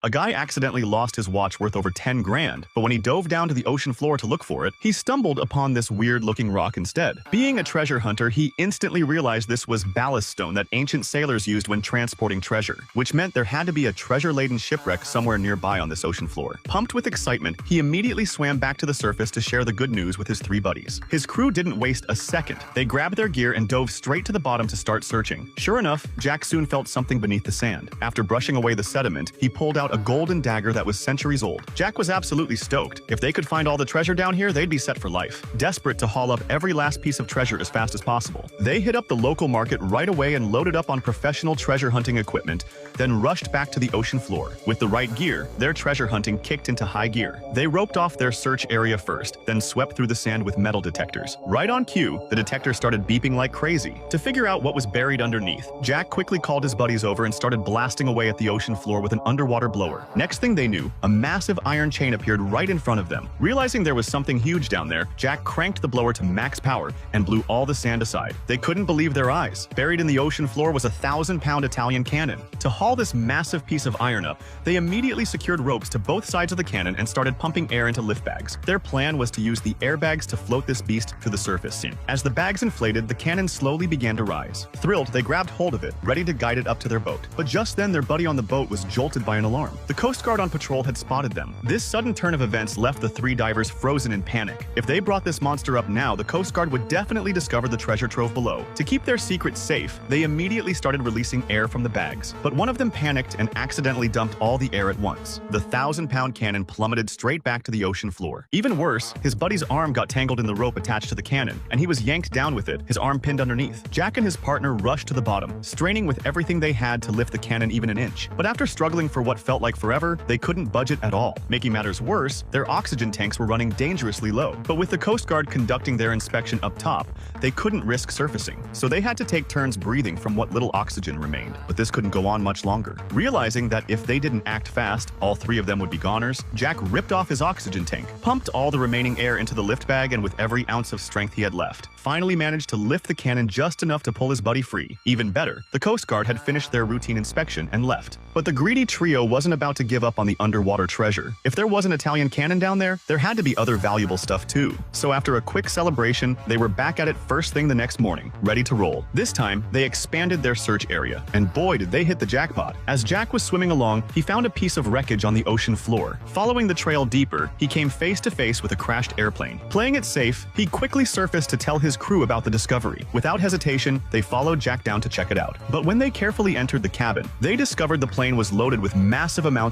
A guy accidentally lost his watch worth over 10 grand, but when he dove down to the ocean floor to look for it, he stumbled upon this weird-looking rock instead. Being a treasure hunter, he instantly realized this was ballast stone that ancient sailors used when transporting treasure, which meant there had to be a treasure-laden shipwreck somewhere nearby on this ocean floor. Pumped with excitement, he immediately swam back to the surface to share the good news with his 3 buddies. His crew didn't waste a second. They grabbed their gear and dove straight to the bottom to start searching. Sure enough, Jack soon felt something beneath the sand. After brushing away the sediment, he pulled out a golden dagger that was centuries old. Jack was absolutely stoked. If they could find all the treasure down here, they'd be set for life. Desperate to haul up every last piece of treasure as fast as possible, they hit up the local market right away and loaded up on professional treasure hunting equipment, then rushed back to the ocean floor. With the right gear, their treasure hunting kicked into high gear. They roped off their search area first, then swept through the sand with metal detectors. Right on cue, the detector started beeping like crazy. To figure out what was buried underneath, Jack quickly called his buddies over and started blasting away at the ocean floor with an underwater blower. Next thing they knew, a massive iron chain appeared right in front of them. Realizing there was something huge down there, Jack cranked the blower to max power and blew all the sand aside. They couldn't believe their eyes. Buried in the ocean floor was a 1,000-pound Italian cannon. To haul this massive piece of iron up, they immediately secured ropes to both sides of the cannon and started pumping air into lift bags. Their plan was to use the airbags to float this beast to the surface. As the bags inflated, the cannon slowly began to rise. Thrilled, they grabbed hold of it, ready to guide it up to their boat. But just then, their buddy on the boat was jolted by an alarm. The Coast Guard on patrol had spotted them. This sudden turn of events left the 3 divers frozen in panic. If they brought this monster up now, the Coast Guard would definitely discover the treasure trove below. To keep their secret safe, they immediately started releasing air from the bags. But one of them panicked and accidentally dumped all the air at once. The 1,000-pound cannon plummeted straight back to the ocean floor. Even worse, his buddy's arm got tangled in the rope attached to the cannon, and he was yanked down with it, his arm pinned underneath. Jack and his partner rushed to the bottom, straining with everything they had to lift the cannon even an inch. But after struggling for what felt like forever, they couldn't budge it at all. Making matters worse, their oxygen tanks were running dangerously low. But with the Coast Guard conducting their inspection up top, they couldn't risk surfacing, so they had to take turns breathing from what little oxygen remained. But this couldn't go on much longer. Realizing that if they didn't act fast, all 3 of them would be goners, Jack ripped off his oxygen tank, pumped all the remaining air into the lift bag, and with every ounce of strength he had left, finally managed to lift the cannon just enough to pull his buddy free. Even better, the Coast Guard had finished their routine inspection and left. But the greedy trio wasn't about to give up on the underwater treasure. If there was an Italian cannon down there had to be other valuable stuff too. So after a quick celebration, they were back at it first thing the next morning, ready to roll. This time, they expanded their search area, and boy did they hit the jackpot. As Jack was swimming along, he found a piece of wreckage on the ocean floor. Following the trail deeper, he came face to face with a crashed airplane. Playing it safe, he quickly surfaced to tell his crew about the discovery. Without hesitation, they followed Jack down to check it out. But when they carefully entered the cabin, they discovered the plane was loaded with massive amounts of